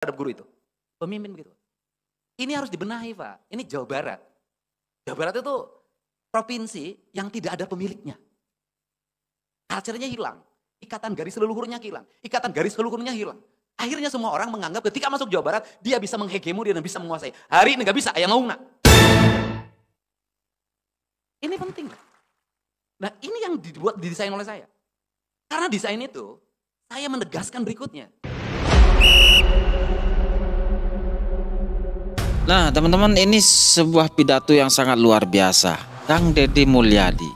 terhadap guru itu. Pemimpin begitu. Ini harus dibenahi, Pak. Ini Jawa Barat. Jawa Barat itu provinsi yang tidak ada pemiliknya. Culture-nya hilang. Ikatan garis leluhurnya hilang. Ikatan garis leluhurnya hilang. Akhirnya semua orang menganggap ketika masuk Jawa Barat, dia bisa menghegemoni dan bisa menguasai. Hari ini nggak bisa, ayam mauna. Ini penting. Nah, ini yang didesain oleh saya. Karena desain itu, saya menegaskan berikutnya. Nah, teman-teman, ini sebuah pidato yang sangat luar biasa. Kang Deddy Mulyadi.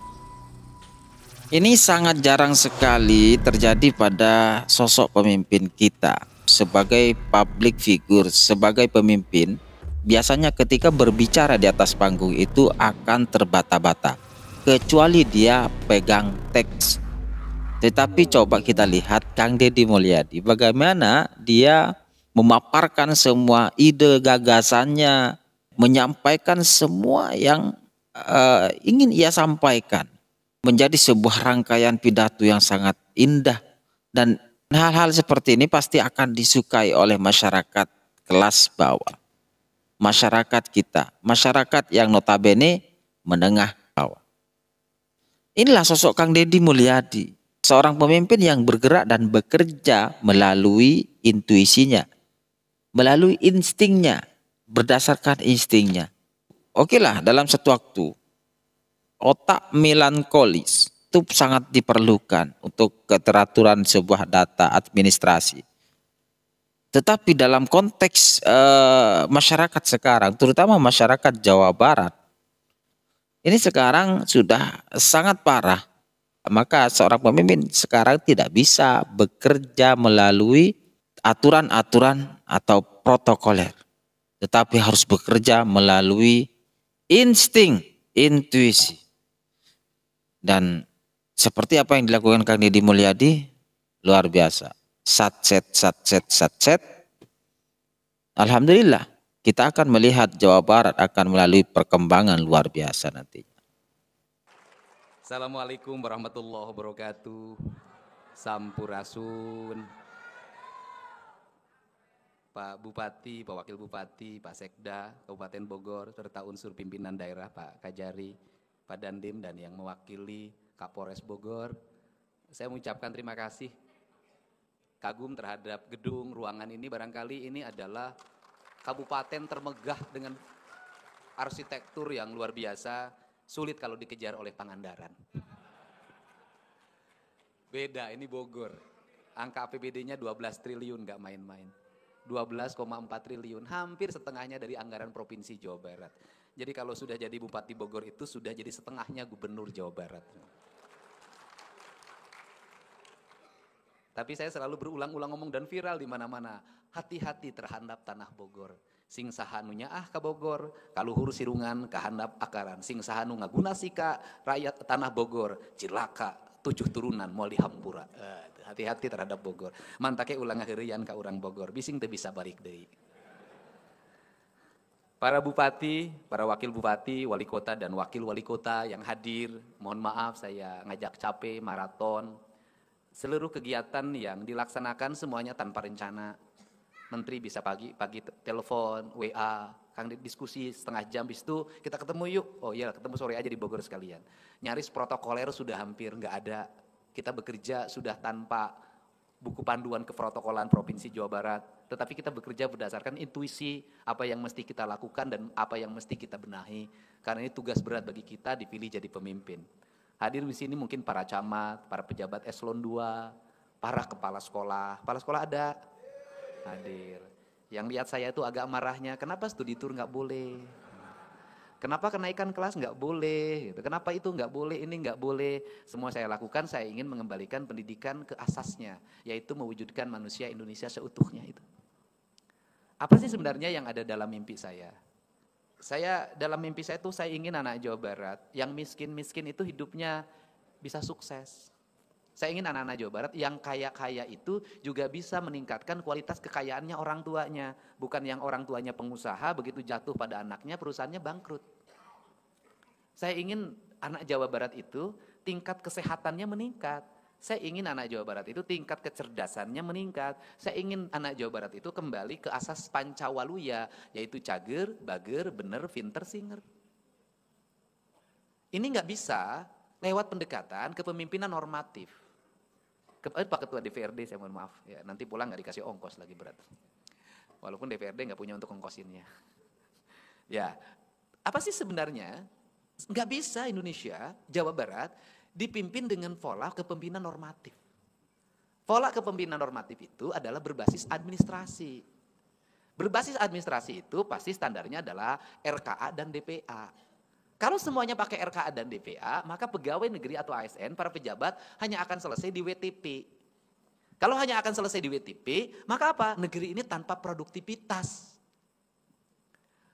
Ini sangat jarang sekali terjadi pada sosok pemimpin kita. Sebagai public figure, sebagai pemimpin, biasanya ketika berbicara di atas panggung itu akan terbata-bata. Kecuali dia pegang teks. Tetapi coba kita lihat Kang Deddy Mulyadi, bagaimana dia memaparkan semua ide gagasannya, menyampaikan semua yang ingin ia sampaikan, menjadi sebuah rangkaian pidato yang sangat indah. Dan hal-hal seperti ini pasti akan disukai oleh masyarakat kelas bawah, masyarakat kita, masyarakat yang notabene menengah bawah. Inilah sosok Kang Deddy Mulyadi, seorang pemimpin yang bergerak dan bekerja melalui intuisinya, melalui instingnya, berdasarkan instingnya. Oke lah, dalam satu waktu, otak melankolis itu sangat diperlukan untuk keteraturan sebuah data administrasi. Tetapi dalam konteks masyarakat sekarang, terutama masyarakat Jawa Barat, ini sekarang sudah sangat parah. Maka seorang pemimpin sekarang tidak bisa bekerja melalui aturan-aturan atau protokoler, tetapi harus bekerja melalui insting, intuisi. Dan seperti apa yang dilakukan Kang Deddy Mulyadi, luar biasa. Satset. Alhamdulillah, kita akan melihat Jawa Barat akan melalui perkembangan luar biasa nantinya. Assalamualaikum warahmatullahi wabarakatuh. Sampurasun. Pak Bupati, Pak Wakil Bupati, Pak Sekda, Kabupaten Bogor, serta unsur pimpinan daerah, Pak Kajari, Pak Dandim, dan yang mewakili Kapolres Bogor. Saya mengucapkan terima kasih. Kagum terhadap gedung, ruangan ini, barangkali ini adalah kabupaten termegah dengan arsitektur yang luar biasa, sulit kalau dikejar oleh Pangandaran. Beda, ini Bogor. Angka APBD-nya 12 triliun, nggak main-main. 12,4 triliun, hampir setengahnya dari anggaran Provinsi Jawa Barat. Jadi kalau sudah jadi Bupati Bogor itu sudah jadi setengahnya Gubernur Jawa Barat. Tapi saya selalu berulang-ulang ngomong dan viral di mana-mana. Hati-hati terhadap tanah Bogor. Sing sahanunya ke Bogor, kaluhur sirungan kehandap akaran. Sing sahanu ngaguna sika rakyat tanah Bogor, cilaka 7 turunan mau dihampura. Hati-hati terhadap Bogor. Mantake ulang ngahirian ka urang Bogor, bising teu bisa balik deui. Para bupati, para wakil bupati, wali kota dan wakil wali kota yang hadir, mohon maaf saya ngajak capek maraton. Seluruh kegiatan yang dilaksanakan semuanya tanpa rencana. Menteri bisa pagi telepon, WA, Kang diskusi setengah jam, bis itu kita ketemu yuk. Oh iya, ketemu sore aja di Bogor sekalian. Nyaris protokoler sudah hampir nggak ada. Kita bekerja sudah tanpa buku panduan keprotokolan Provinsi Jawa Barat. Tetapi kita bekerja berdasarkan intuisi apa yang mesti kita lakukan dan apa yang mesti kita benahi. Karena ini tugas berat bagi kita dipilih jadi pemimpin. Hadir di sini mungkin para camat, para pejabat eselon 2, para kepala sekolah. Kepala sekolah ada hadir. Yang lihat saya itu agak marahnya, kenapa studi tour nggak boleh? Kenapa kenaikan kelas nggak boleh? Gitu. Kenapa itu nggak boleh? Ini nggak boleh. Semua saya lakukan, saya ingin mengembalikan pendidikan ke asasnya, yaitu mewujudkan manusia Indonesia seutuhnya itu. Apa sih sebenarnya yang ada dalam mimpi saya? Dalam mimpi saya itu saya ingin anak Jawa Barat yang miskin-miskin itu hidupnya bisa sukses. Saya ingin anak-anak Jawa Barat yang kaya-kaya itu juga bisa meningkatkan kualitas kekayaannya orang tuanya. Bukan yang orang tuanya pengusaha, begitu jatuh pada anaknya perusahaannya bangkrut. Saya ingin anak Jawa Barat itu tingkat kesehatannya meningkat. Saya ingin anak Jawa Barat itu tingkat kecerdasannya meningkat. Saya ingin anak Jawa Barat itu kembali ke asas Pancawaluya, yaitu cager, bager, bener, pinter, singer. Ini nggak bisa lewat pendekatan kepemimpinan normatif. Pak Ketua DPRD, saya mohon maaf, ya, nanti pulang nggak dikasih ongkos lagi berat. Walaupun DPRD nggak punya untuk ongkosinnya. Ya, apa sih sebenarnya? Nggak bisa Indonesia, Jawa Barat, dipimpin dengan pola kepemimpinan normatif. Pola kepemimpinan normatif itu adalah berbasis administrasi. Berbasis administrasi itu pasti standarnya adalah RKA dan DPA. Kalau semuanya pakai RKA dan DPA, maka pegawai negeri atau ASN, para pejabat hanya akan selesai di WTP. Kalau hanya akan selesai di WTP, maka apa? Negeri ini tanpa produktivitas.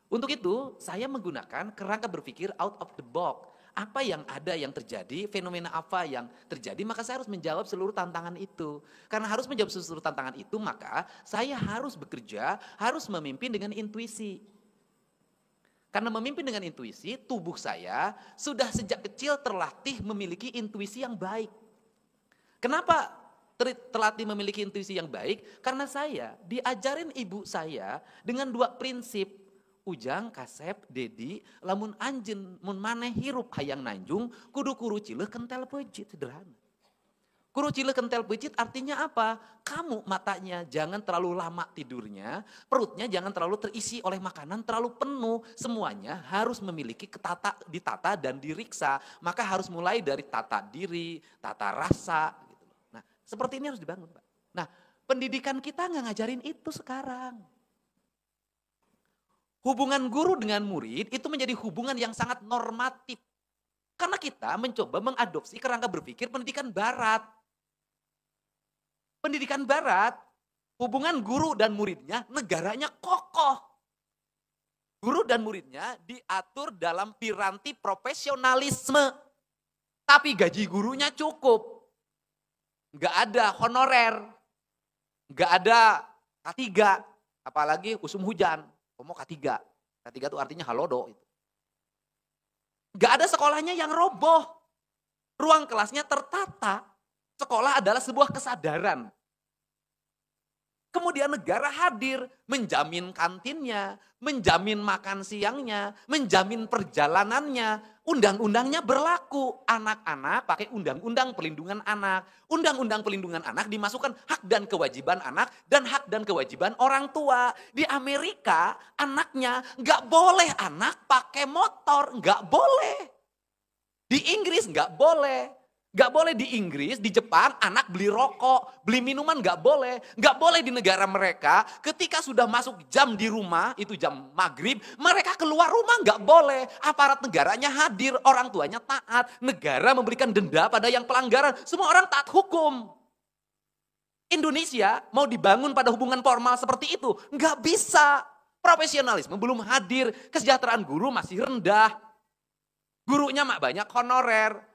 Untuk itu, saya menggunakan kerangka berpikir out of the box. Apa yang ada yang terjadi, fenomena apa yang terjadi, maka saya harus menjawab seluruh tantangan itu. Karena harus menjawab seluruh tantangan itu, maka saya harus bekerja, harus memimpin dengan intuisi. Karena memimpin dengan intuisi, tubuh saya sudah sejak kecil terlatih memiliki intuisi yang baik. Kenapa terlatih memiliki intuisi yang baik? Karena saya diajarin ibu saya dengan 2 prinsip. Ujang, kasep, dedi, lamun anjen mun maneh hirup hayang nanjung, kudu kuru cileuh kentel peucit, sederhana. Kuru cileuh kentel peucit artinya apa? Kamu matanya jangan terlalu lama tidurnya, perutnya jangan terlalu terisi oleh makanan terlalu penuh. Semuanya harus memiliki ditata dan diriksa. Maka harus mulai dari tata diri, tata rasa. Gitu. Nah, seperti ini harus dibangun, Pak. Nah, pendidikan kita nggak ngajarin itu sekarang. Hubungan guru dengan murid itu menjadi hubungan yang sangat normatif. Karena kita mencoba mengadopsi kerangka berpikir pendidikan barat. Pendidikan barat, hubungan guru dan muridnya, negaranya kokoh. Guru dan muridnya diatur dalam piranti profesionalisme. Tapi gaji gurunya cukup. Nggak ada honorer. Nggak ada K3. Apalagi usum hujan. Mau K3. K3 itu artinya halodo. Gak ada sekolahnya yang roboh. Ruang kelasnya tertata. Sekolah adalah sebuah kesadaran. Kemudian negara hadir, menjamin kantinnya, menjamin makan siangnya, menjamin perjalanannya. Undang-undangnya berlaku. Anak-anak pakai undang-undang pelindungan anak. Undang-undang pelindungan anak dimasukkan hak dan kewajiban anak dan hak dan kewajiban orang tua. Di Amerika anaknya nggak boleh anak pakai motor, nggak boleh. Di Inggris nggak boleh. Gak boleh di Inggris, di Jepang anak beli rokok, beli minuman gak boleh. Gak boleh di negara mereka ketika sudah masuk jam di rumah, itu jam maghrib, mereka keluar rumah gak boleh. Aparat negaranya hadir, orang tuanya taat, negara memberikan denda pada yang pelanggaran. Semua orang taat hukum. Indonesia mau dibangun pada hubungan formal seperti itu, gak bisa. Profesionalisme belum hadir, kesejahteraan guru masih rendah. Gurunya banyak honorer.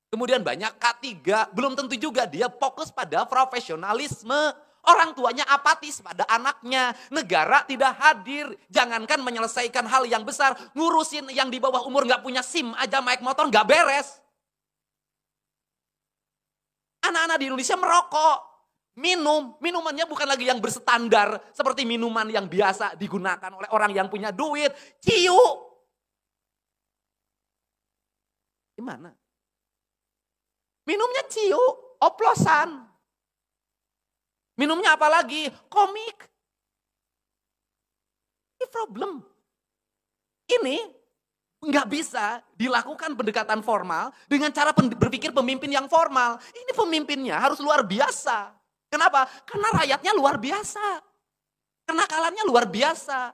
Kemudian banyak K3, belum tentu juga dia fokus pada profesionalisme. Orang tuanya apatis pada anaknya. Negara tidak hadir. Jangankan menyelesaikan hal yang besar. Ngurusin yang di bawah umur gak punya SIM aja naik motor gak beres. Anak-anak di Indonesia merokok. Minumannya bukan lagi yang berstandar. Seperti minuman yang biasa digunakan oleh orang yang punya duit. Ciu. Gimana? Minumnya ciu, oplosan. Minumnya apa lagi? Komik. Ini problem. Ini nggak bisa dilakukan pendekatan formal dengan cara berpikir pemimpin yang formal. Ini pemimpinnya harus luar biasa. Kenapa? Karena rakyatnya luar biasa. Kenakalannya luar biasa.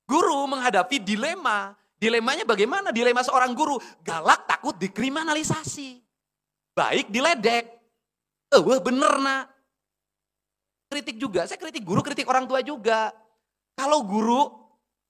Guru menghadapi dilema. Dilemanya bagaimana? Dilema seorang guru. Galak takut dikriminalisasi. Baik diledek. Bener nak. Kritik juga, saya kritik guru, kritik orang tua juga. Kalau guru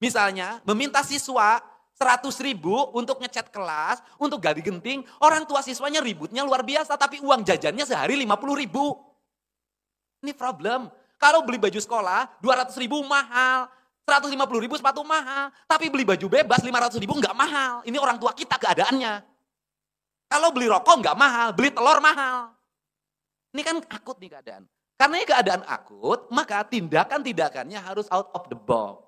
misalnya meminta siswa 100.000 untuk ngecat kelas, untuk gali genting, orang tua siswanya ributnya luar biasa, tapi uang jajannya sehari 50.000. Ini problem. Kalau beli baju sekolah 200.000 mahal, 150.000 sepatu mahal, tapi beli baju bebas 500.000 nggak mahal. Ini orang tua kita keadaannya. Kalau beli rokok nggak mahal, beli telur mahal. Ini kan akut nih keadaan. Karena ini keadaan akut, maka tindakan-tindakannya harus out of the box.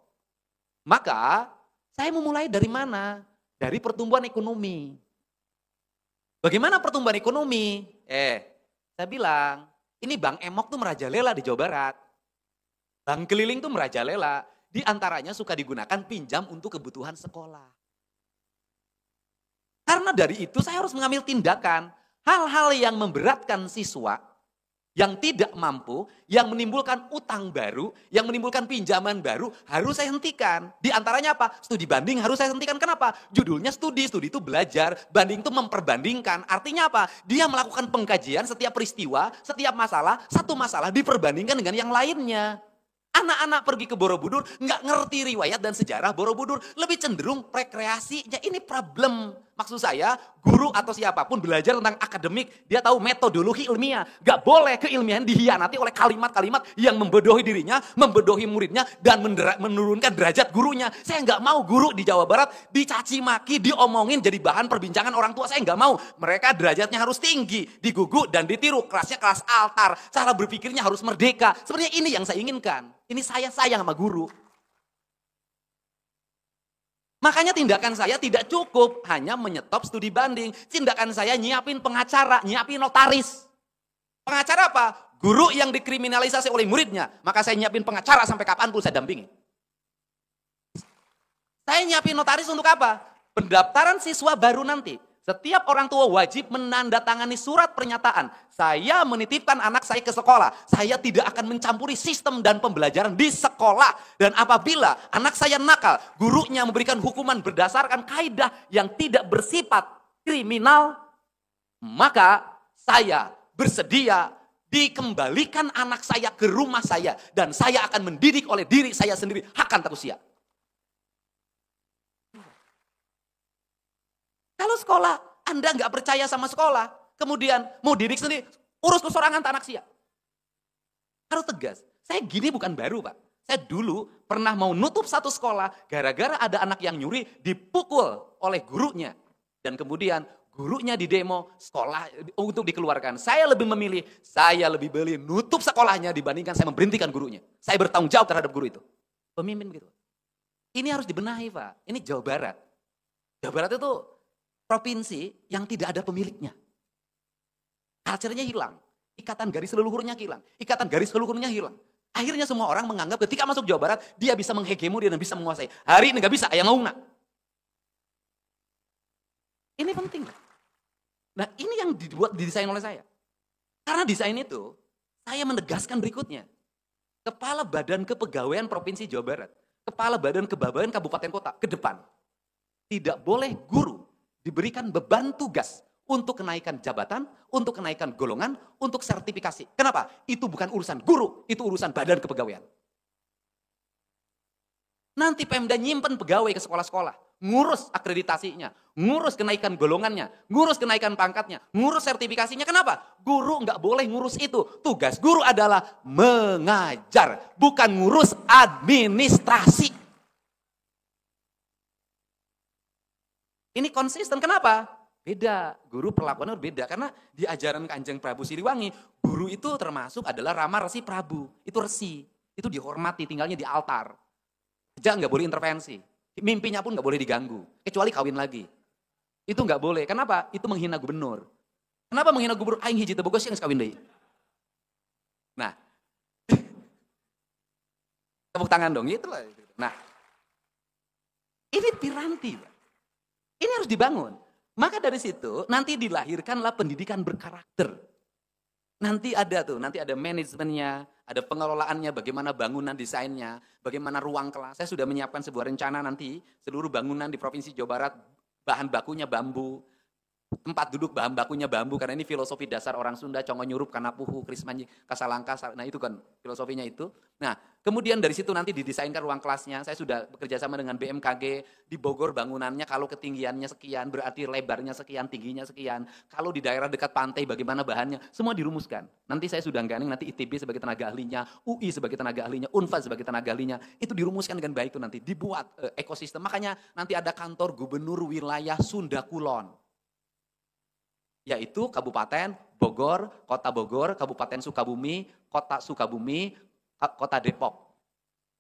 Maka saya memulai dari mana? Dari pertumbuhan ekonomi. Bagaimana pertumbuhan ekonomi? Saya bilang, ini Bank Emok tuh merajalela di Jawa Barat. Bank keliling tuh merajalela. Di antaranya suka digunakan pinjam untuk kebutuhan sekolah. Karena dari itu saya harus mengambil tindakan. Hal-hal yang memberatkan siswa, yang tidak mampu, yang menimbulkan utang baru, yang menimbulkan pinjaman baru, harus saya hentikan. Di antaranya apa? Studi banding harus saya hentikan. Kenapa? Judulnya studi itu belajar, banding itu memperbandingkan. Artinya apa? Dia melakukan pengkajian setiap peristiwa, setiap masalah, satu masalah diperbandingkan dengan yang lainnya. Anak-anak pergi ke Borobudur, nggak ngerti riwayat dan sejarah Borobudur, lebih cenderung rekreasinya. Ini problem. Maksud saya, guru atau siapapun belajar tentang akademik, dia tahu metodologi ilmiah. Nggak boleh keilmiahan dihianati oleh kalimat-kalimat yang membodohi dirinya, membodohi muridnya, dan menurunkan derajat gurunya. Saya nggak mau guru di Jawa Barat dicaci maki, diomongin jadi bahan perbincangan orang tua. Saya nggak mau. Mereka derajatnya harus tinggi, digugu dan ditiru. Kelasnya kelas altar, cara berpikirnya harus merdeka. Sebenarnya ini yang saya inginkan. Ini saya sayang sama guru. Makanya tindakan saya tidak cukup hanya menyetop studi banding. Tindakan saya nyiapin pengacara, nyiapin notaris. Pengacara apa? Guru yang dikriminalisasi oleh muridnya. Maka saya nyiapin pengacara sampai kapanpun saya dampingi. Saya nyiapin notaris untuk apa? Pendaftaran siswa baru nanti. Setiap orang tua wajib menandatangani surat pernyataan. Saya menitipkan anak saya ke sekolah. Saya tidak akan mencampuri sistem dan pembelajaran di sekolah. Dan apabila anak saya nakal, gurunya memberikan hukuman berdasarkan kaidah yang tidak bersifat kriminal, maka saya bersedia dikembalikan anak saya ke rumah saya. Dan saya akan mendidik oleh diri saya sendiri. Hakan takusia. Kalau sekolah, Anda nggak percaya sama sekolah, kemudian mau didik sendiri, urus kesorangan anak sia. Harus tegas. Saya gini bukan baru, Pak. Saya dulu pernah mau nutup satu sekolah, gara-gara ada anak yang nyuri, dipukul oleh gurunya. Dan kemudian gurunya di demo sekolah untuk dikeluarkan. Saya lebih memilih, saya lebih beli nutup sekolahnya dibandingkan saya memberhentikan gurunya. Saya bertanggung jawab terhadap guru itu. Pemimpin begitu. Ini harus dibenahi, Pak. Ini Jawa Barat. Jawa Barat itu provinsi yang tidak ada pemiliknya. Culture-nya hilang. Ikatan garis leluhurnya hilang. Ikatan garis leluhurnya hilang. Akhirnya semua orang menganggap ketika masuk Jawa Barat, dia bisa menghegemoni dan bisa menguasai. Hari ini nggak bisa, yang ngauna. Ini penting. Nah ini yang didesain oleh saya. Karena desain itu, saya menegaskan berikutnya. Kepala Badan Kepegawaian Provinsi Jawa Barat. Kepala Badan Kepegawaian Kabupaten Kota ke depan. Tidak boleh guru diberikan beban tugas untuk kenaikan jabatan, untuk kenaikan golongan, untuk sertifikasi. Kenapa? Itu bukan urusan guru, itu urusan badan kepegawaian. Nanti Pemda nyimpen pegawai ke sekolah-sekolah, ngurus akreditasinya, ngurus kenaikan golongannya, ngurus kenaikan pangkatnya, ngurus sertifikasinya. Kenapa? Guru nggak boleh ngurus itu. Tugas guru adalah mengajar, bukan ngurus administrasi. Ini konsisten, kenapa? Beda, guru perlakuannya berbeda. Karena di ajaran Kanjeng Prabu Siliwangi, guru itu termasuk adalah Rama Resi Prabu. Itu resi, itu dihormati, tinggalnya di altar. Kerja nggak boleh intervensi, mimpinya pun nggak boleh diganggu, kecuali kawin lagi. Itu nggak boleh, kenapa? Itu menghina gubernur. Kenapa menghina gubernur? Aing hiji teu bogos yang kawin deui. Nah, tepuk tangan dong, gitu lah. Nah, ini piranti, Pak. Ini harus dibangun. Maka dari situ nanti dilahirkanlah pendidikan berkarakter. Nanti ada manajemennya, ada pengelolaannya, bagaimana bangunan desainnya, bagaimana ruang kelas. Saya sudah menyiapkan sebuah rencana nanti seluruh bangunan di Provinsi Jawa Barat bahan bakunya bambu. Tempat duduk bahan bakunya bambu, karena ini filosofi dasar orang Sunda, congo nyurup, kanapuhu, krismanji, kasalangka, nah itu kan filosofinya itu. Nah kemudian dari situ nanti didesainkan ruang kelasnya, saya sudah bekerja sama dengan BMKG, di Bogor bangunannya kalau ketinggiannya sekian, berarti lebarnya sekian, tingginya sekian. Kalau di daerah dekat pantai bagaimana bahannya, semua dirumuskan. Nanti saya sudah gandeng nanti ITB sebagai tenaga ahlinya, UI sebagai tenaga ahlinya, Unpad sebagai tenaga ahlinya, itu dirumuskan dengan baik itu nanti, dibuat ekosistem. Makanya nanti ada kantor gubernur wilayah Sunda Kulon. yaitu Kabupaten Bogor, Kota Bogor, Kabupaten Sukabumi, Kota Sukabumi, Kota Depok.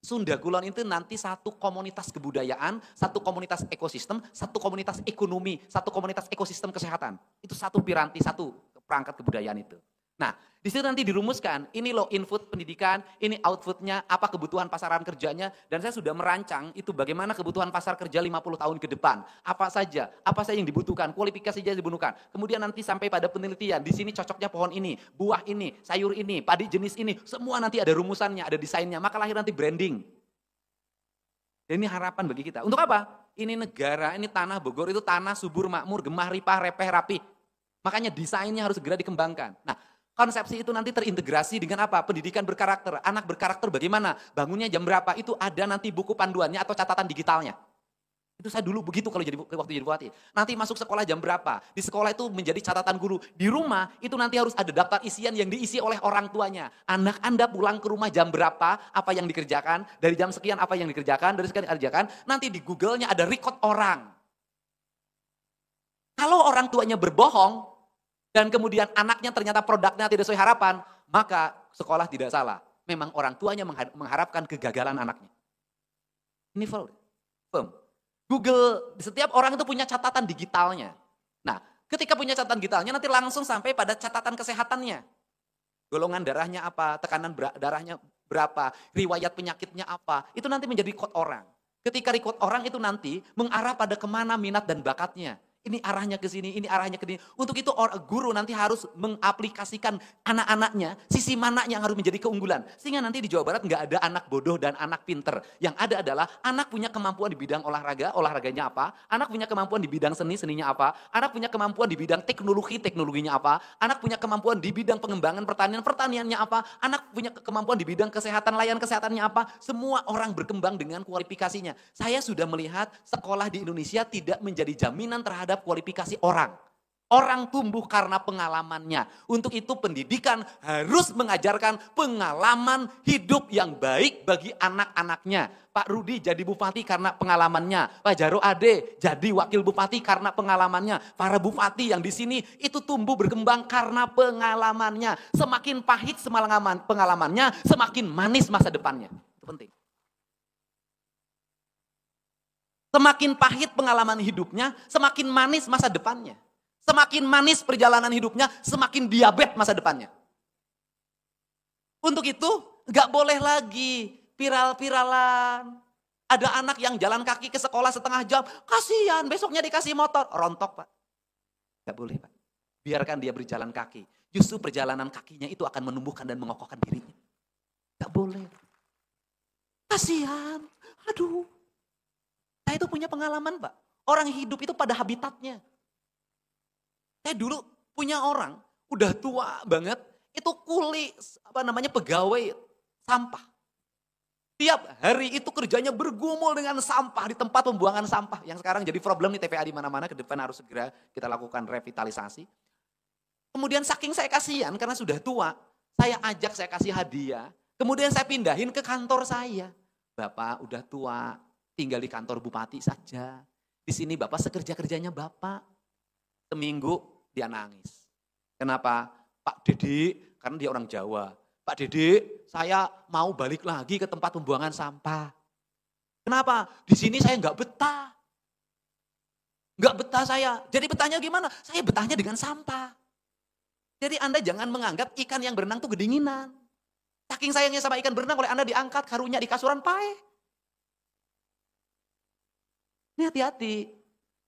Sunda Kulon itu nanti satu komunitas kebudayaan, satu komunitas ekosistem, satu komunitas ekonomi, satu komunitas ekosistem kesehatan. Itu satu piranti, satu perangkat kebudayaan itu. Nah, di situ nanti dirumuskan, ini loh input pendidikan, ini outputnya, apa kebutuhan pasaran kerjanya, dan saya sudah merancang itu bagaimana kebutuhan pasar kerja 50 tahun ke depan. Apa saja yang dibutuhkan, kualifikasi saja dibutuhkan. Kemudian nanti sampai pada penelitian, di sini cocoknya pohon ini, buah ini, sayur ini, padi jenis ini, semua nanti ada rumusannya, ada desainnya, maka lahir nanti branding. Dan ini harapan bagi kita. Untuk apa? Ini negara, ini tanah Bogor itu tanah subur, makmur, gemah, ripah, repeh, rapi. Makanya desainnya harus segera dikembangkan. Nah, konsepsi itu nanti terintegrasi dengan apa? Pendidikan berkarakter. Anak berkarakter bagaimana? Bangunnya jam berapa? Itu ada nanti buku panduannya atau catatan digitalnya. Itu saya dulu begitu kalau waktu jadi bupati. Nanti masuk sekolah jam berapa? Di sekolah itu menjadi catatan guru. Di rumah itu nanti harus ada daftar isian yang diisi oleh orang tuanya. Anak Anda pulang ke rumah jam berapa? Apa yang dikerjakan? Dari jam sekian apa yang dikerjakan? Dari sekian dikerjakan. Nanti di Google-nya ada record orang. Kalau orang tuanya berbohong, dan kemudian anaknya ternyata produknya tidak sesuai harapan, maka sekolah tidak salah. Memang orang tuanya mengharapkan kegagalan anaknya. Ini firm. Google, setiap orang itu punya catatan digitalnya. Nah, ketika punya catatan digitalnya nanti langsung sampai pada catatan kesehatannya. Golongan darahnya apa, tekanan darahnya berapa, riwayat penyakitnya apa, itu nanti menjadi record orang. Ketika record orang itu nanti mengarah pada kemana minat dan bakatnya. Ini arahnya ke sini, ini arahnya ke sini. Untuk itu guru nanti harus mengaplikasikan anak-anaknya, sisi mana yang harus menjadi keunggulan. Sehingga nanti di Jawa Barat nggak ada anak bodoh dan anak pinter. Yang ada adalah anak punya kemampuan di bidang olahraga, olahraganya apa. Anak punya kemampuan di bidang seni, seninya apa. Anak punya kemampuan di bidang teknologi, teknologinya apa. Anak punya kemampuan di bidang pengembangan pertanian, pertaniannya apa. Anak punya kemampuan di bidang kesehatan, layanan kesehatannya apa. Semua orang berkembang dengan kualifikasinya. Saya sudah melihat sekolah di Indonesia tidak menjadi jaminan terhadap kualifikasi orang. Orang tumbuh karena pengalamannya. Untuk itu pendidikan harus mengajarkan pengalaman hidup yang baik bagi anak-anaknya. Pak Rudi jadi bupati karena pengalamannya. Pak Jaro Ade jadi wakil bupati karena pengalamannya. Para bupati yang di sini itu tumbuh berkembang karena pengalamannya. Semakin pahit pengalamannya, semakin manis masa depannya. Itu penting. Semakin pahit pengalaman hidupnya, semakin manis masa depannya. Semakin manis perjalanan hidupnya, semakin diabetes masa depannya. Untuk itu, gak boleh lagi viral-viralan. Ada anak yang jalan kaki ke sekolah setengah jam, kasihan besoknya dikasih motor. Rontok Pak. Gak boleh Pak. Biarkan dia berjalan kaki. Justru perjalanan kakinya itu akan menumbuhkan dan mengokohkan dirinya. Gak boleh. Kasihan, aduh. Saya itu punya pengalaman Pak. Orang hidup itu pada habitatnya. Saya dulu punya orang, udah tua banget, itu pegawai sampah. Tiap hari itu kerjanya bergumul dengan sampah di tempat pembuangan sampah. Yang sekarang jadi problem nih TPA di mana-mana, ke depan harus segera kita lakukan revitalisasi. Kemudian saking saya kasihan karena sudah tua, saya ajak, saya kasih hadiah. Kemudian saya pindahin ke kantor saya. Bapak udah tua, tinggal di kantor bupati saja. Di sini Bapak sekerja-kerjanya Bapak. Seminggu dia nangis. Kenapa? Pak Dede, karena dia orang Jawa. Pak Dede, saya mau balik lagi ke tempat pembuangan sampah. Kenapa? Di sini saya nggak betah. Nggak betah saya. Jadi betahnya gimana? Saya betahnya dengan sampah. Jadi Anda jangan menganggap ikan yang berenang itu kedinginan. Saking sayangnya sama ikan berenang, oleh Anda diangkat karunya di kasuran pae. Ini hati-hati.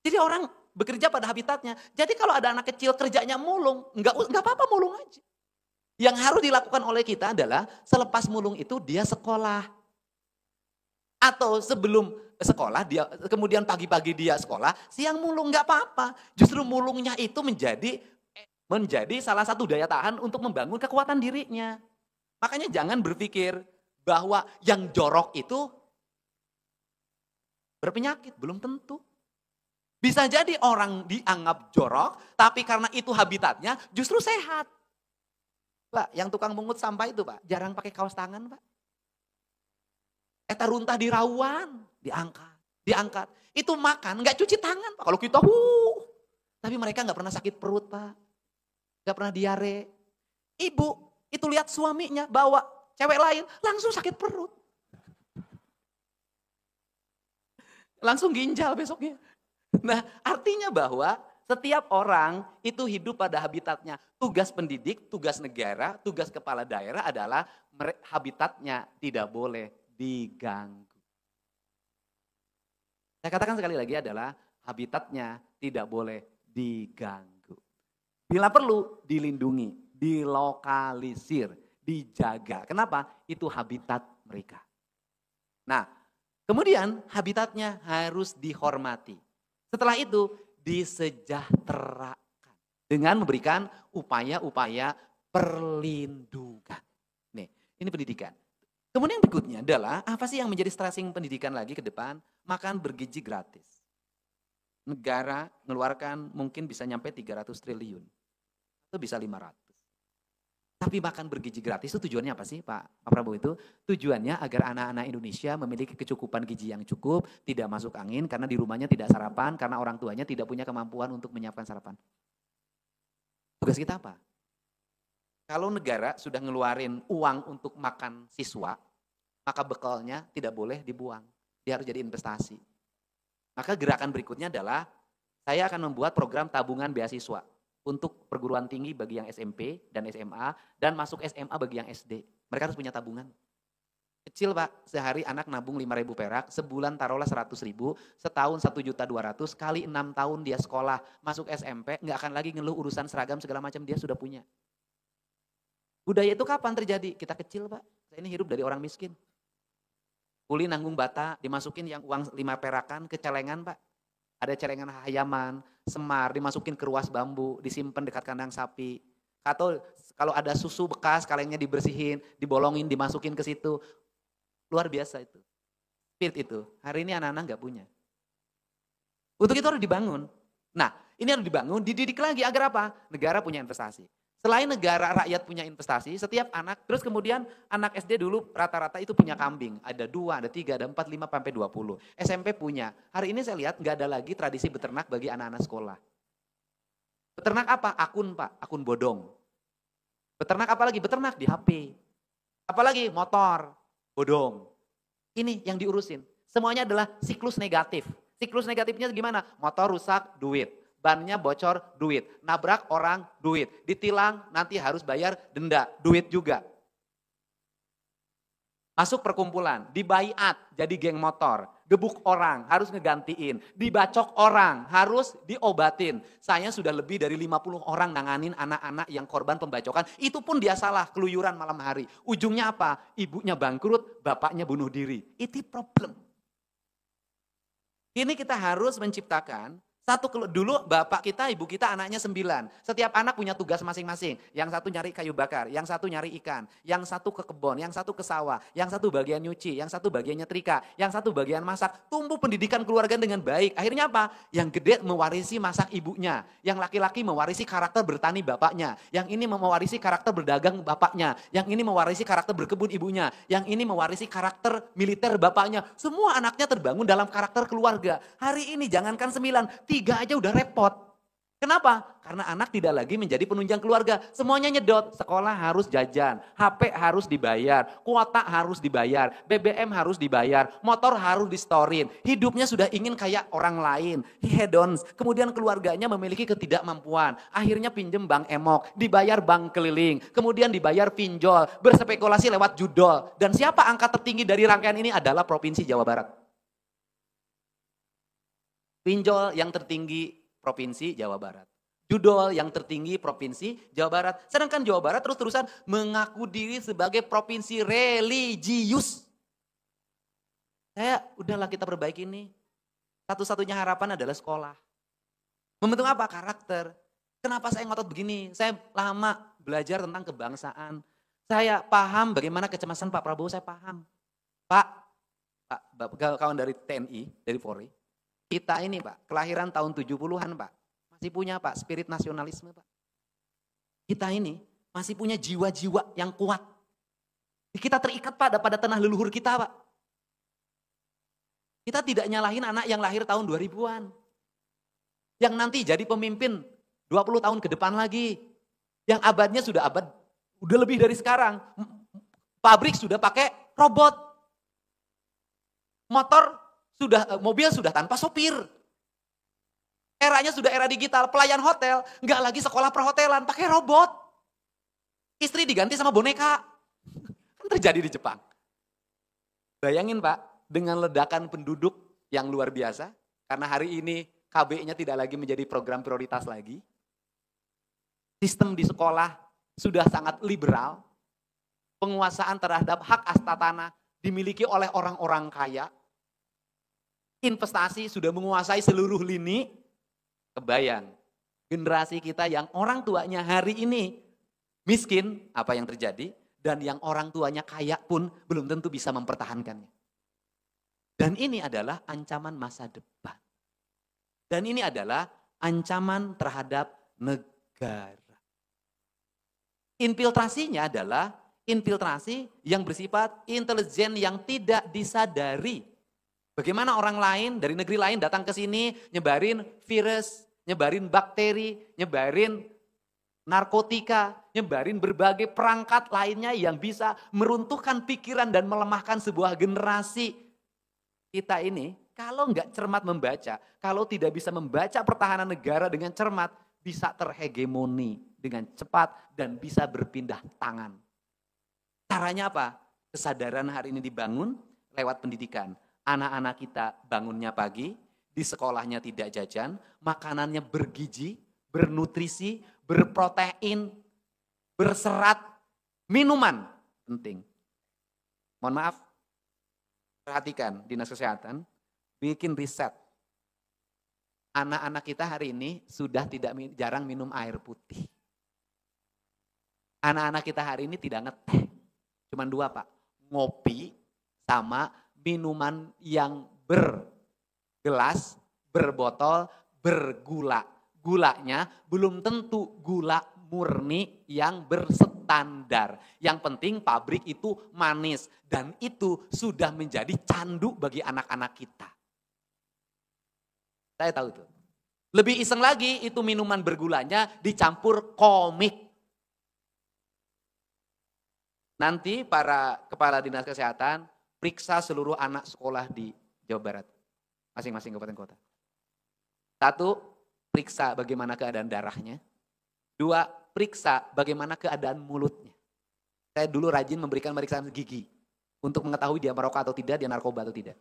Jadi orang bekerja pada habitatnya. Jadi kalau ada anak kecil kerjanya mulung, enggak apa-apa mulung aja. Yang harus dilakukan oleh kita adalah selepas mulung itu dia sekolah. Atau sebelum sekolah dia kemudian pagi-pagi dia sekolah, siang mulung enggak apa-apa. Justru mulungnya itu menjadi salah satu daya tahan untuk membangun kekuatan dirinya. Makanya jangan berpikir bahwa yang jorok itu berpenyakit, belum tentu. Bisa jadi orang dianggap jorok, tapi karena itu habitatnya justru sehat. Pak, yang tukang mungut sampah itu Pak, jarang pakai kaos tangan Pak. Eta runtah di rawan, diangkat. Itu makan, nggak cuci tangan Pak. Kalau kita, tapi mereka nggak pernah sakit perut Pak. gak pernah diare. Ibu itu lihat suaminya bawa cewek lain, langsung sakit perut. Langsung ginjal besoknya. Nah, artinya bahwa setiap orang itu hidup pada habitatnya. Tugas pendidik, tugas negara, tugas kepala daerah adalah habitatnya tidak boleh diganggu. Saya katakan sekali lagi adalah habitatnya tidak boleh diganggu. Bila perlu dilindungi, dilokalisir, dijaga. Kenapa? Itu habitat mereka. Nah, kemudian habitatnya harus dihormati. Setelah itu disejahterakan dengan memberikan upaya-upaya perlindungan. Nih, ini pendidikan. Kemudian yang berikutnya adalah apa sih yang menjadi stressing pendidikan lagi ke depan? Makan bergizi gratis. Negara mengeluarkan mungkin bisa nyampe 300 triliun. Atau bisa 500. Tapi makan bergizi gratis itu tujuannya apa sih Pak Prabowo itu? Tujuannya agar anak-anak Indonesia memiliki kecukupan gizi yang cukup, tidak masuk angin karena di rumahnya tidak sarapan, karena orang tuanya tidak punya kemampuan untuk menyiapkan sarapan. Tugas kita apa? Kalau negara sudah ngeluarin uang untuk makan siswa, maka bekalnya tidak boleh dibuang. Dia harus jadi investasi. Maka gerakan berikutnya adalah saya akan membuat program tabungan beasiswa untuk perguruan tinggi bagi yang SMP dan SMA dan masuk SMA bagi yang SD. Mereka harus punya tabungan. Kecil Pak, sehari anak nabung 5.000 perak, sebulan taruhlah 100.000, setahun 1.200.000, kali 6 tahun dia sekolah, masuk SMP, nggak akan lagi ngeluh urusan seragam segala macam dia sudah punya. Budaya itu kapan terjadi? Kita kecil Pak, saya ini hidup dari orang miskin. Kuli nanggung bata, dimasukin yang uang 5 perakan ke celengan Pak. Ada celengan hayaman, semar, dimasukin ke ruas bambu, disimpan dekat kandang sapi. Atau kalau ada susu bekas, kalengnya dibersihin, dibolongin, dimasukin ke situ. Luar biasa itu. Spirit itu, hari ini anak-anak gak punya. Untuk itu harus dibangun. Nah, ini harus dibangun, dididik lagi agar apa? Negara punya investasi. Selain negara, rakyat punya investasi, setiap anak, terus kemudian anak SD dulu rata-rata itu punya kambing. Ada 2, ada 3, ada 4, 5, sampai 20. SMP punya. Hari ini saya lihat nggak ada lagi tradisi beternak bagi anak-anak sekolah. Beternak apa? Akun Pak, akun bodong. Beternak apa lagi? Beternak di HP. Apalagi motor, bodong. Ini yang diurusin. Semuanya adalah siklus negatif. Siklus negatifnya gimana? Motor rusak, duit. Bannya bocor, duit. Nabrak orang, duit. Ditilang, nanti harus bayar denda, duit juga. Masuk perkumpulan, dibaiat jadi geng motor. Gebuk orang, harus ngegantiin. Dibacok orang, harus diobatin. Saya sudah lebih dari 50 orang nanganin anak-anak yang korban pembacokan. Itu pun dia salah, keluyuran malam hari. Ujungnya apa? Ibunya bangkrut, bapaknya bunuh diri. Itu problem. Ini kita harus menciptakan dulu bapak kita, ibu kita anaknya 9. Setiap anak punya tugas masing-masing. Yang satu nyari kayu bakar, yang satu nyari ikan, yang satu ke kebun, yang satu ke sawah, yang satu bagian nyuci, yang satu bagian nyetrika, yang satu bagian masak. Tumbuh pendidikan keluarga dengan baik. Akhirnya apa? Yang gede mewarisi masak ibunya. Yang laki-laki mewarisi karakter bertani bapaknya. Yang ini mewarisi karakter berdagang bapaknya. Yang ini mewarisi karakter berkebun ibunya. Yang ini mewarisi karakter militer bapaknya. Semua anaknya terbangun dalam karakter keluarga. Hari ini jangankan 9, 3 aja udah repot. Kenapa? Karena anak tidak lagi menjadi penunjang keluarga. Semuanya nyedot. Sekolah harus jajan, HP harus dibayar, kuota harus dibayar, BBM harus dibayar, motor harus distorin. Hidupnya sudah ingin kayak orang lain. Hedons. Kemudian keluarganya memiliki ketidakmampuan. Akhirnya pinjem bank emok, dibayar bank keliling, kemudian dibayar pinjol, berspekulasi lewat judol. Dan siapa angka tertinggi dari rangkaian ini adalah Provinsi Jawa Barat. Pinjol yang tertinggi Provinsi Jawa Barat. Judol yang tertinggi Provinsi Jawa Barat. Sedangkan Jawa Barat terus-terusan mengaku diri sebagai provinsi religius. Udahlah kita perbaiki ini. Satu-satunya harapan adalah sekolah. Membentuk apa? Karakter. Kenapa saya ngotot begini? Saya lama belajar tentang kebangsaan. Saya paham bagaimana kecemasan Pak Prabowo, saya paham. Pak kawan dari TNI, dari Polri. Kita ini Pak, kelahiran tahun 70-an Pak, masih punya Pak spirit nasionalisme Pak. Kita ini masih punya jiwa-jiwa yang kuat. Kita terikat Pak pada tanah leluhur kita Pak. Kita tidak nyalahin anak yang lahir tahun 2000-an. Yang nanti jadi pemimpin 20 tahun ke depan lagi. Yang abadnya sudah udah lebih dari sekarang. Pabrik sudah pakai robot. Mobil sudah tanpa sopir. Eranya sudah era digital, pelayan hotel, nggak lagi sekolah perhotelan, pakai robot. Istri diganti sama boneka. Kan terjadi di Jepang. Bayangin Pak, dengan ledakan penduduk yang luar biasa, karena hari ini KB-nya tidak lagi menjadi program prioritas lagi. Sistem di sekolah sudah sangat liberal. Penguasaan terhadap hak atas tanah dimiliki oleh orang-orang kaya. Investasi sudah menguasai seluruh lini. Kebayang, generasi kita yang orang tuanya hari ini miskin, apa yang terjadi? Dan yang orang tuanya kaya pun belum tentu bisa mempertahankannya. Dan ini adalah ancaman masa depan. Dan ini adalah ancaman terhadap negara. Infiltrasinya adalah infiltrasi yang bersifat intelijen yang tidak disadari. Bagaimana orang lain dari negeri lain datang ke sini nyebarin virus, nyebarin bakteri, nyebarin narkotika, nyebarin berbagai perangkat lainnya yang bisa meruntuhkan pikiran dan melemahkan sebuah generasi. Kita ini kalau nggak cermat membaca, kalau tidak bisa membaca pertahanan negara dengan cermat, bisa terhegemoni dengan cepat dan bisa berpindah tangan. Caranya apa? Kesadaran hari ini dibangun lewat pendidikan. Anak-anak kita bangunnya pagi, di sekolahnya tidak jajan, makanannya bergizi, bernutrisi, berprotein, berserat, minuman penting. Mohon maaf, perhatikan Dinas Kesehatan, bikin riset. Anak-anak kita hari ini sudah jarang minum air putih. Anak-anak kita hari ini tidak ngeteh. Cuman 2 Pak, ngopi sama minuman yang bergelas, berbotol, bergula. Gulanya belum tentu gula murni yang berstandar. Yang penting pabrik itu manis dan itu sudah menjadi candu bagi anak-anak kita. Saya tahu tuh. Lebih iseng lagi itu minuman bergulanya dicampur komik. Nanti para kepala dinas kesehatan periksa seluruh anak sekolah di Jawa Barat. Masing-masing kabupaten kota. 1, periksa bagaimana keadaan darahnya. 2, periksa bagaimana keadaan mulutnya. Saya dulu rajin memberikan pemeriksaan gigi. Untuk mengetahui dia merokok atau tidak, dia narkoba atau tidak.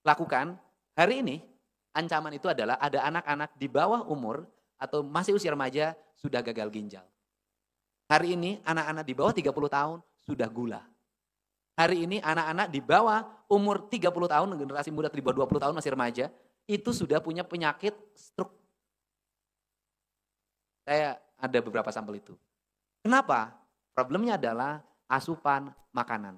Lakukan, hari ini ancaman itu adalah ada anak-anak di bawah umur atau masih usia remaja sudah gagal ginjal. Hari ini anak-anak di bawah 30 tahun sudah gula. Hari ini anak-anak di bawah umur 30 tahun, generasi muda di bawah 20 tahun masih remaja, itu sudah punya penyakit stroke. Saya ada beberapa sampel itu. Kenapa? Problemnya adalah asupan makanan.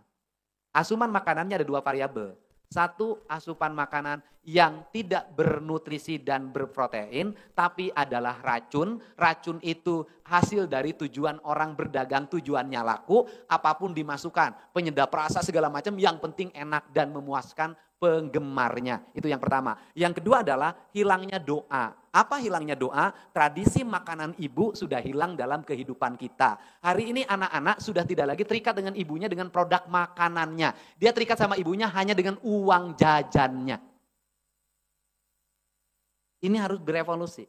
Asupan makanannya ada 2 variabel. 1, asupan makanan yang tidak bernutrisi dan berprotein, tapi adalah racun. Racun itu hasil dari tujuan orang berdagang, tujuannya laku, apapun dimasukkan, penyedap rasa segala macam, yang penting enak dan memuaskan penggemarnya. Itu yang pertama. Yang kedua adalah hilangnya doa. Apa hilangnya doa? Tradisi makanan ibu sudah hilang dalam kehidupan kita. Hari ini anak-anak sudah tidak lagi terikat dengan ibunya dengan produk makanannya. Dia terikat sama ibunya hanya dengan uang jajannya. Ini harus berevolusi.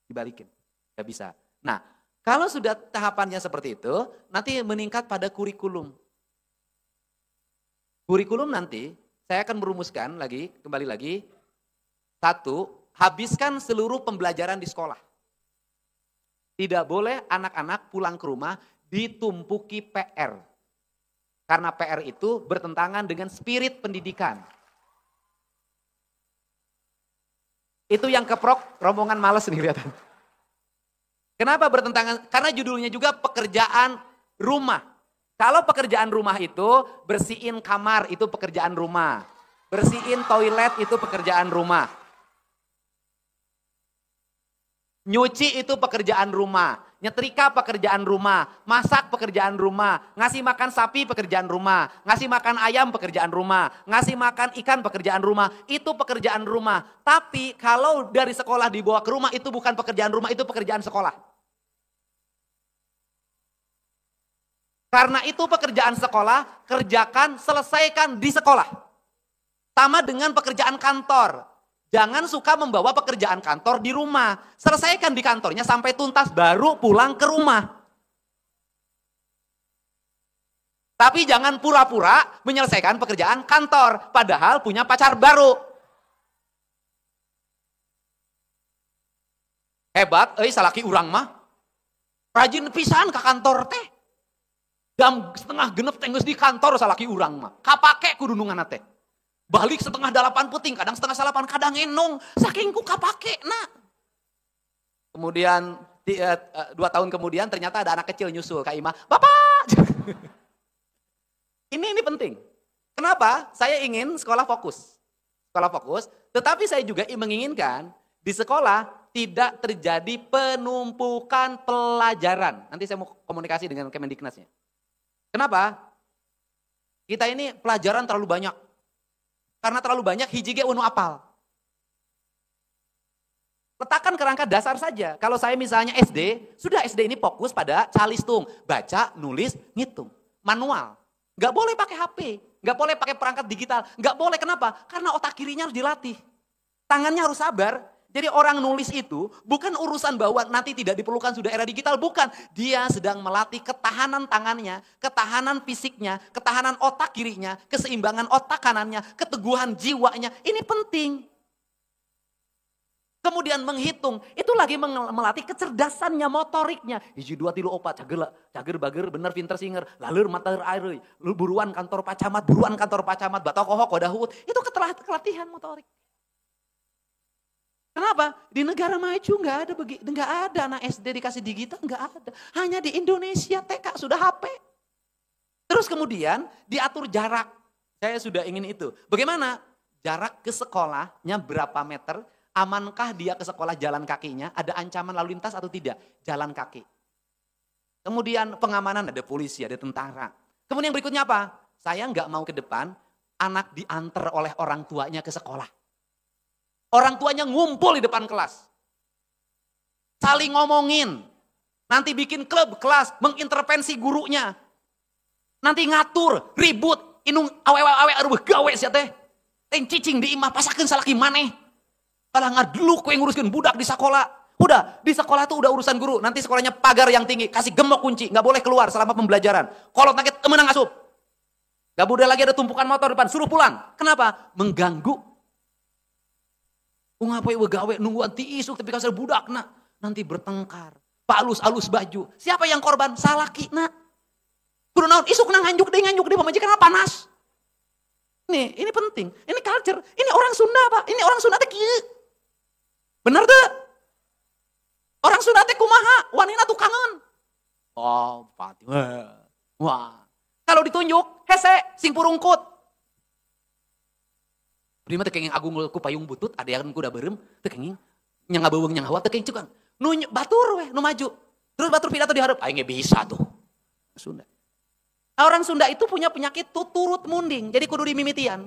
Dibalikin. Gak bisa. Nah, kalau sudah tahapannya seperti itu, nanti meningkat pada kurikulum. Kurikulum nanti saya akan merumuskan lagi, kembali lagi. 1, habiskan seluruh pembelajaran di sekolah. Tidak boleh anak-anak pulang ke rumah ditumpuki PR. Karena PR itu bertentangan dengan spirit pendidikan. Itu yang keprok, rombongan males nih kelihatan. Kenapa bertentangan? Karena judulnya juga pekerjaan rumah. Kalau pekerjaan rumah itu bersihin kamar itu pekerjaan rumah. Bersihin toilet itu pekerjaan rumah. Nyuci itu pekerjaan rumah. Nyetrika pekerjaan rumah. Masak pekerjaan rumah. Ngasih makan sapi pekerjaan rumah. Ngasih makan ayam pekerjaan rumah. Ngasih makan ikan pekerjaan rumah. Itu pekerjaan rumah. Tapi kalau dari sekolah dibawa ke rumah itu bukan pekerjaan rumah, itu pekerjaan sekolah. Karena itu pekerjaan sekolah, kerjakan, selesaikan di sekolah. Sama dengan pekerjaan kantor. Jangan suka membawa pekerjaan kantor di rumah. Selesaikan di kantornya sampai tuntas, baru pulang ke rumah. Tapi jangan pura-pura menyelesaikan pekerjaan kantor, padahal punya pacar baru. Hebat, salaki urang mah. Rajin pisan ke kantor teh. Jam setengah genep tenggeus di kantor salaki urang mah. Kapake kudunungan teh. Balik setengah 8 puting, kadang setengah 8, kadang enong. Saking ku kapake nah. Kemudian 2 tahun kemudian ternyata ada anak kecil nyusul Kak Ima. Bapak! Ini penting. Kenapa? Saya ingin sekolah fokus. Sekolah fokus, tetapi saya juga menginginkan di sekolah tidak terjadi penumpukan pelajaran. Nanti saya mau komunikasi dengan Kemendiknasnya. Kenapa? Kita ini pelajaran terlalu banyak. Karena terlalu banyak hiji ge unu apal. Letakkan kerangka dasar saja. Kalau saya misalnya SD, sudah SD ini fokus pada calistung. Baca, nulis, ngitung. Manual. Gak boleh pakai HP. Gak boleh pakai perangkat digital. Gak boleh, kenapa? Karena otak kirinya harus dilatih. Tangannya harus sabar. Jadi orang nulis itu bukan urusan bahwa nanti tidak diperlukan sudah era digital. Bukan. Dia sedang melatih ketahanan tangannya, ketahanan fisiknya, ketahanan otak kirinya, keseimbangan otak kanannya, keteguhan jiwanya. Ini penting. Kemudian menghitung, itu lagi melatih kecerdasannya, motoriknya. Hiji 2 3 4, cager bager bener pinter singer, laleur mateur air, buruan kantor pacamat, batokohok wadahut. Itu kelatihan motorik. Kenapa? Di negara maju nggak ada anak SD dikasih digital, nggak ada. Hanya di Indonesia TK sudah HP. Terus kemudian diatur jarak. Saya sudah ingin itu. Bagaimana? Jarak ke sekolahnya berapa meter? Amankah dia ke sekolah jalan kakinya? Ada ancaman lalu lintas atau tidak? Jalan kaki. Kemudian pengamanan, ada polisi, ada tentara. Kemudian yang berikutnya apa? Saya nggak mau ke depan, anak diantar oleh orang tuanya ke sekolah. Orang tuanya ngumpul di depan kelas. Saling ngomongin. Nanti bikin klub kelas, mengintervensi gurunya. Nanti ngatur, ribut. Inung awe-awe aruh gawe sia teh. Cicing di imah pasakeun salaki maneh. Kalau ngadluk kue nguruskan budak di sekolah. Udah, di sekolah tuh udah urusan guru. Nanti sekolahnya pagar yang tinggi. Kasih gembok kunci. Gak boleh keluar selama pembelajaran. Kalau nakit menang asup. Gak boleh lagi ada tumpukan motor depan. Suruh pulang. Kenapa? Mengganggu. Ngapain gawe nungguan ti isuk tapi kasar budak nak. Nanti bertengkar. Pak alus baju. Siapa yang korban? Salaki nak. Kudu naon isuk nang nganjuk deh pemajikan panas. Ini penting. Ini culture. Ini orang Sunda Pak. Ini orang Sunda teh kieu. Bener tuh? Orang Sunda teh kumaha? Wanina tukangan. Oh, pati. Wah. Kalau ditunjuk, hese, sing purungkut. Beri mah teu kenging agung ku payung butut, ada yang kuda berem, teu kenging nya ngabeuweung nya hawa teu kenging cukang. Nu batur we, nu maju. Terus batur pidato dihareup, aing ge bisa tuh. Sunda. Nah, orang Sunda itu punya penyakit turut munding, jadi kudu dimimitian.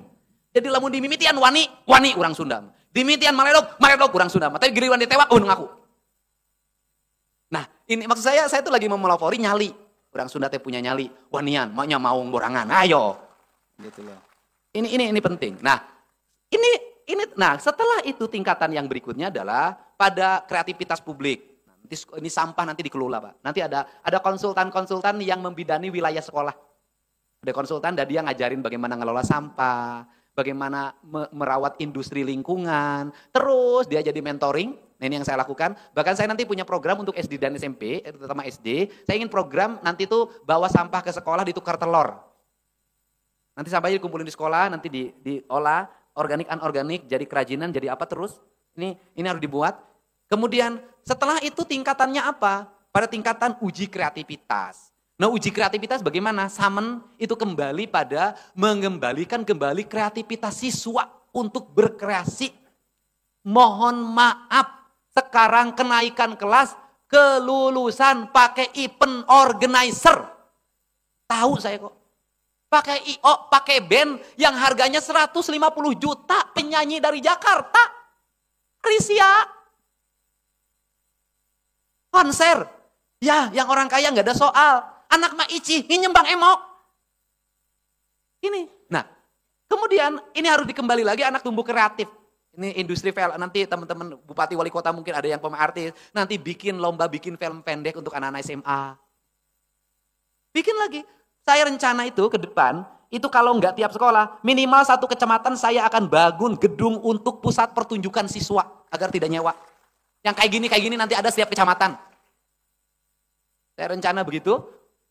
Jadi lamun dimimitian wani orang Sunda. Dimimitian maledog orang Sunda. Tapi giliran ditewak ngaku. Nah, ini maksud saya tuh lagi memelopori nyali. Orang Sunda teh punya nyali, wanian, maunya maung borangan. Ayo. Gitu loh. Ini penting. Nah, nah setelah itu tingkatan yang berikutnya adalah pada kreativitas publik. Nanti ini sampah nanti dikelola, Pak. Nanti ada konsultan-konsultan yang membidani wilayah sekolah. Ada konsultan dan dia ngajarin bagaimana ngelola sampah, bagaimana merawat industri lingkungan. Terus dia jadi mentoring. Nah, ini yang saya lakukan. Bahkan saya nanti punya program untuk SD dan SMP, terutama SD. Saya ingin program nanti tuh bawa sampah ke sekolah ditukar telur. Nanti sampahnya dikumpulin di sekolah, nanti diolah organik anorganik jadi kerajinan, jadi apa terus. Ini harus dibuat. Kemudian setelah itu tingkatannya apa? Pada tingkatan uji kreativitas. Nah, uji kreativitas bagaimana? Samen itu kembali pada mengembalikan kembali kreativitas siswa untuk berkreasi. Mohon maaf, sekarang kenaikan kelas kelulusan pakai event organizer. Tahu saya kok. Pakai IO, pakai band yang harganya 150 juta, penyanyi dari Jakarta. Krisia. Konser. Ya, yang orang kaya nggak ada soal. Anak mah ici, ini nyembang emok. Ini. Nah, kemudian ini harus dikembali lagi anak tumbuh kreatif. Ini industri film, nanti teman-teman bupati wali kota mungkin ada yang pemain artis, nanti bikin lomba bikin film pendek untuk anak-anak SMA. Bikin lagi. Saya rencana itu ke depan, itu kalau nggak tiap sekolah, minimal satu kecamatan saya akan bangun gedung untuk pusat pertunjukan siswa agar tidak nyewa. Yang kayak gini nanti ada setiap kecamatan. Saya rencana begitu.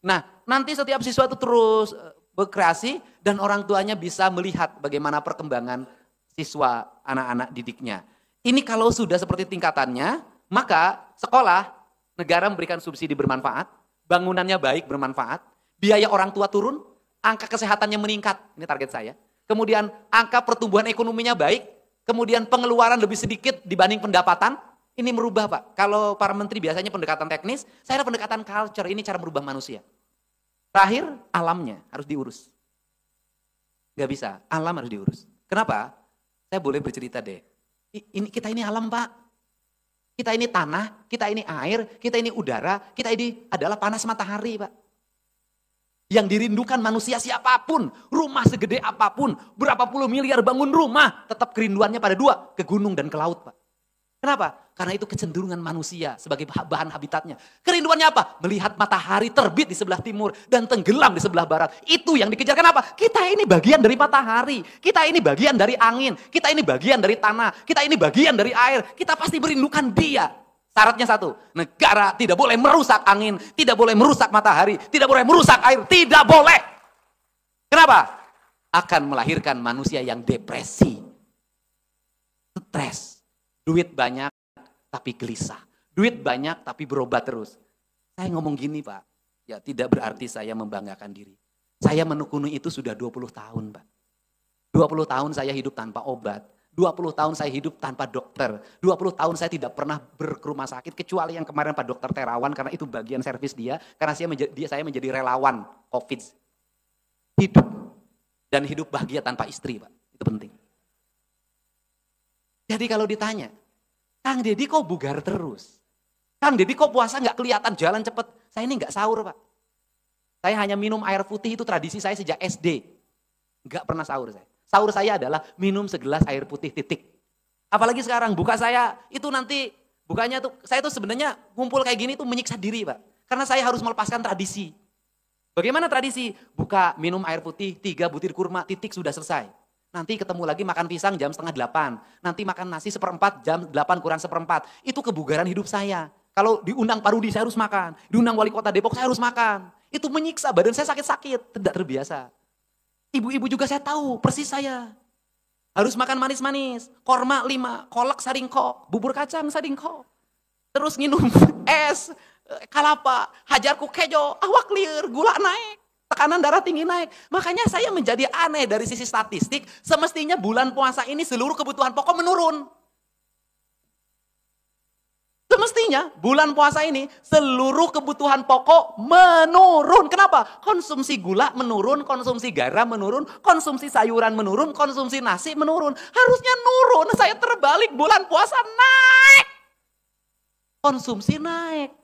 Nah, nanti setiap siswa itu terus berkreasi dan orang tuanya bisa melihat bagaimana perkembangan siswa anak-anak didiknya. Ini kalau sudah seperti tingkatannya, maka sekolah, negara memberikan subsidi bermanfaat, bangunannya baik bermanfaat, biaya orang tua turun, angka kesehatannya meningkat, ini target saya. Kemudian angka pertumbuhan ekonominya baik, kemudian pengeluaran lebih sedikit dibanding pendapatan, ini merubah Pak. Kalau para menteri biasanya pendekatan teknis, saya ada pendekatan culture, ini cara merubah manusia. Terakhir, alamnya harus diurus. Gak bisa, alam harus diurus. Kenapa? Saya boleh bercerita deh. Kita ini alam Pak. Kita ini tanah, kita ini air, kita ini udara, kita ini adalah panas matahari Pak. Yang dirindukan manusia siapapun, rumah segede apapun, berapa puluh miliar bangun rumah, tetap kerinduannya pada dua, ke gunung dan ke laut Pak. Kenapa? Karena itu kecenderungan manusia sebagai bahan habitatnya. Kerinduannya apa? Melihat matahari terbit di sebelah timur dan tenggelam di sebelah barat. Itu yang dikejar. Kenapa? Kita ini bagian dari matahari. Kita ini bagian dari angin. Kita ini bagian dari tanah. Kita ini bagian dari air. Kita pasti merindukan dia. Syaratnya satu, negara tidak boleh merusak angin. Tidak boleh merusak matahari. Tidak boleh merusak air. Tidak boleh. Kenapa? Akan melahirkan manusia yang depresi. Stres. Duit banyak tapi gelisah. Duit banyak tapi berobat terus. Saya ngomong gini Pak, ya tidak berarti saya membanggakan diri. Saya menekuni itu sudah 20 tahun Pak. 20 tahun saya hidup tanpa obat. 20 tahun saya hidup tanpa dokter. 20 tahun saya tidak pernah ke rumah sakit. Kecuali yang kemarin Pak Dokter Terawan karena itu bagian servis dia. Karena saya menjadi relawan COVID. Hidup. Dan hidup bahagia tanpa istri Pak. Itu penting. Jadi kalau ditanya, Kang Deddy kok bugar terus? Kang Deddy kok puasa nggak kelihatan jalan cepet? Saya ini nggak sahur Pak. Saya hanya minum air putih, itu tradisi saya sejak SD. Nggak pernah sahur saya. Sahur saya adalah minum segelas air putih titik. Apalagi sekarang buka saya, itu nanti bukanya tuh, saya tuh sebenarnya ngumpul kayak gini tuh menyiksa diri Pak. Karena saya harus melepaskan tradisi. Bagaimana tradisi? Buka minum air putih, 3 butir kurma, titik sudah selesai. Nanti ketemu lagi makan pisang jam 7:30. Nanti makan nasi 1/4 jam 8 kurang 1/4. Itu kebugaran hidup saya. Kalau diundang Pak Rudi saya harus makan. Diundang Wali Kota Depok saya harus makan. Itu menyiksa, badan saya sakit-sakit. Tidak terbiasa. Ibu-ibu juga saya tahu, persis saya. Harus makan manis-manis. Korma 5, kolak saringko, bubur kacang saringko. Terus minum es, kalapa, hajarku kejo, awak liur, gula naik. Tekanan darah tinggi naik. Makanya saya menjadi aneh dari sisi statistik. Semestinya bulan puasa ini seluruh kebutuhan pokok menurun. Semestinya bulan puasa ini seluruh kebutuhan pokok menurun. Kenapa? Konsumsi gula menurun, konsumsi garam menurun, konsumsi sayuran menurun, konsumsi nasi menurun. Harusnya nurun. Saya terbalik, bulan puasa naik. Konsumsi naik.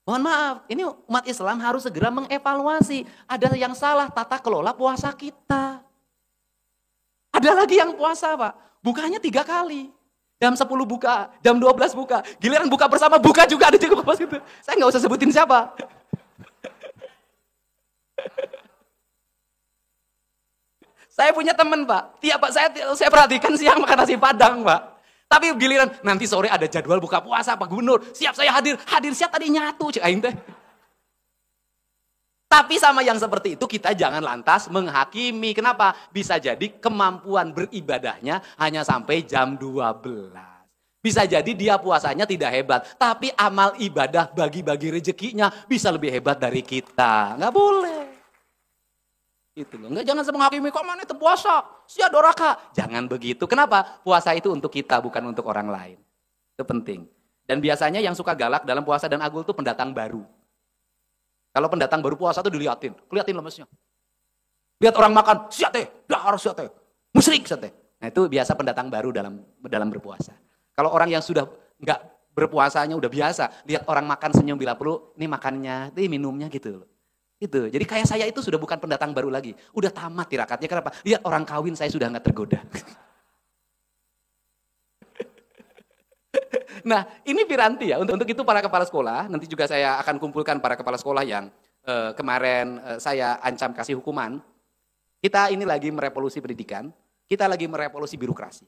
Mohon maaf, ini umat Islam harus segera mengevaluasi. Ada yang salah tata kelola puasa kita. Ada lagi yang puasa Pak, bukanya 3 kali. Jam 10 buka, jam 12 buka. Giliran buka bersama, buka juga ada juga pas itu. Saya nggak usah sebutin siapa. Saya punya teman Pak, tiap Pak saya perhatikan siang makan nasi Padang Pak. Tapi giliran nanti sore ada jadwal buka puasa Pak Gubernur. Siap saya hadir siap tadi nyatu cek aing teh. Tapi sama yang seperti itu kita jangan lantas menghakimi. Kenapa? Bisa jadi kemampuan beribadahnya hanya sampai jam 12. Bisa jadi dia puasanya tidak hebat, tapi amal ibadah bagi-bagi rezekinya bisa lebih hebat dari kita. Nggak boleh. Itu loh. Enggak, jangan menghakimi kok mana itu puasa, sia doraka. Jangan begitu. Kenapa? Puasa itu untuk kita, bukan untuk orang lain. Itu penting. Dan biasanya yang suka galak dalam puasa dan agul itu pendatang baru. Kalau pendatang baru puasa tuh diliatin, keliatin lemesnya. Lihat orang makan, sia teh, dah harus sia teh. Musyrik sia teh. Nah, itu biasa pendatang baru dalam berpuasa. Kalau orang yang sudah enggak berpuasanya udah biasa. Lihat orang makan senyum bila perlu, ini makannya, ini minumnya gitu loh. Gitu. Jadi kayak saya itu sudah bukan pendatang baru lagi. Udah tamat tirakatnya. Kenapa? Lihat orang kawin saya sudah nggak tergoda. Nah, ini Piranti ya. Untuk itu para kepala sekolah, nanti juga saya akan kumpulkan para kepala sekolah yang kemarin saya ancam kasih hukuman. Kita ini lagi merevolusi pendidikan, kita lagi merevolusi birokrasi.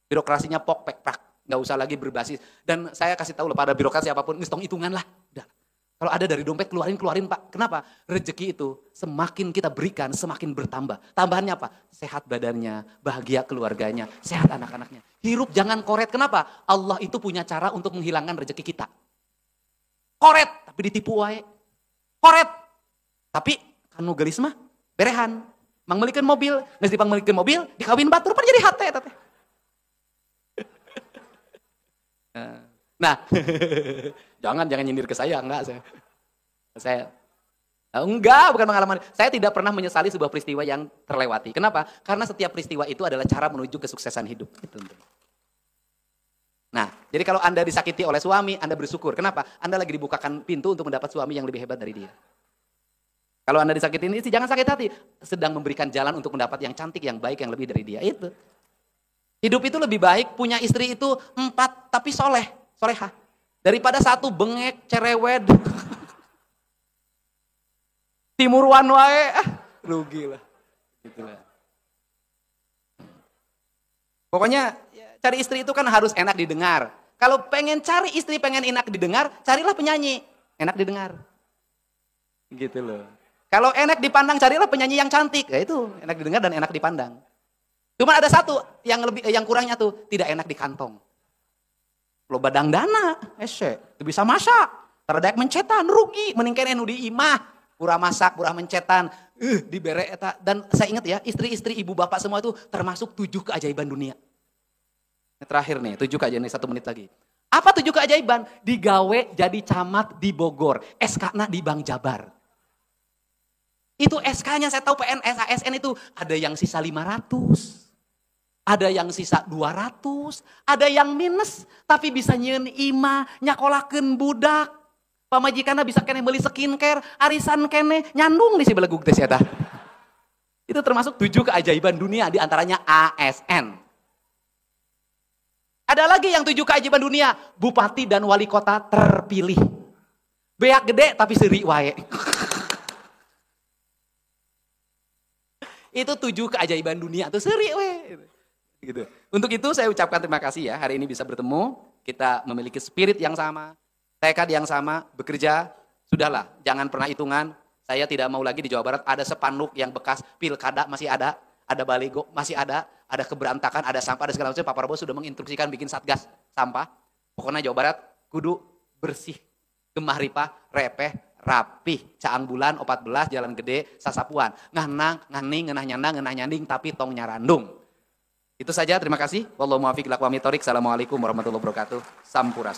Birokrasinya pok, pek, prak, nggak usah lagi berbasis. Dan saya kasih tahu lah pada birokrasi apapun, ngitung hitungan lah. Udah. Kalau ada dari dompet, keluarin Pak. Kenapa? Rezeki itu semakin kita berikan, semakin bertambah. Tambahannya apa? Sehat badannya, bahagia keluarganya, sehat anak-anaknya. Hirup jangan koret. Kenapa? Allah itu punya cara untuk menghilangkan rezeki kita. Koret, tapi ditipu wae. Koret, tapi kanu gelis mah berehan. Mang melikeun mobil, geus dipang melikeun mobil, dikawin batur pan jadi hate eta teh. Nah, jangan nyindir ke saya, enggak saya enggak, bukan pengalaman. Saya tidak pernah menyesali sebuah peristiwa yang terlewati. Kenapa? Karena setiap peristiwa itu adalah cara menuju kesuksesan hidup. Gitu. Nah, jadi kalau Anda disakiti oleh suami, Anda bersyukur. Kenapa? Anda lagi dibukakan pintu untuk mendapat suami yang lebih hebat dari dia. Kalau Anda disakitin istri, jangan sakit hati. Sedang memberikan jalan untuk mendapat yang cantik, yang baik, yang lebih dari dia. Itu. Hidup itu lebih baik punya istri itu 4 tapi solehah. Daripada 1 bengek, cerewet. Timuruan wae, rugi lah. Gitulah. Pokoknya cari istri itu kan harus enak didengar. Kalau pengen cari istri pengen enak didengar, carilah penyanyi, enak didengar. Gitu loh. Kalau enak dipandang, carilah penyanyi yang cantik. Ya itu, enak didengar dan enak dipandang. Cuma ada 1 yang kurangnya tuh, tidak enak di kantong. Lo badang dana, itu bisa masak. Taradak mencetan, rugi. Meningkan enu di imah. Pura masak, pura mencetan. Dibere eta. Dan saya ingat ya, istri-istri ibu bapak semua itu termasuk 7 keajaiban dunia. Yang terakhir nih, 7 keajaiban, 1 menit lagi. Apa 7 keajaiban? Digawe jadi camat di Bogor. SK-na di Bank Jabar. Itu SK-nya saya tahu PNS, ASN itu ada yang sisa 500. Ada yang sisa 200, ada yang minus, tapi bisa nyeun imah, nyakolakeun budak. Pamajikanna bisa kene beli skincare, arisan kene, nyandung di si belegug teh eta. Itu termasuk 7 keajaiban dunia, di antaranya ASN. Ada lagi yang 7 keajaiban dunia, bupati dan wali kota terpilih. Beak gede tapi seuri wae. Itu 7 keajaiban dunia, tuh seuri wae. Gitu. Untuk itu saya ucapkan terima kasih ya, hari ini bisa bertemu, kita memiliki spirit yang sama, tekad yang sama, bekerja, sudahlah, jangan pernah hitungan, saya tidak mau lagi di Jawa Barat ada spanduk yang bekas pilkada masih ada baligo masih ada keberantakan, ada sampah, ada segala macam. Pak Prabowo sudah menginstruksikan bikin satgas sampah, pokoknya Jawa Barat kudu bersih, gemah ripah, repeh, rapih, caang bulan, 14, jalan gede, sasapuan, nganang, nganing, ngenah nyandang, ngenah nyanding, tapi tong nyarandung. Itu saja, terima kasih. Wallahu muwaffiq ila aqwamit thoriq. Assalamualaikum warahmatullahi wabarakatuh. Sampurasun.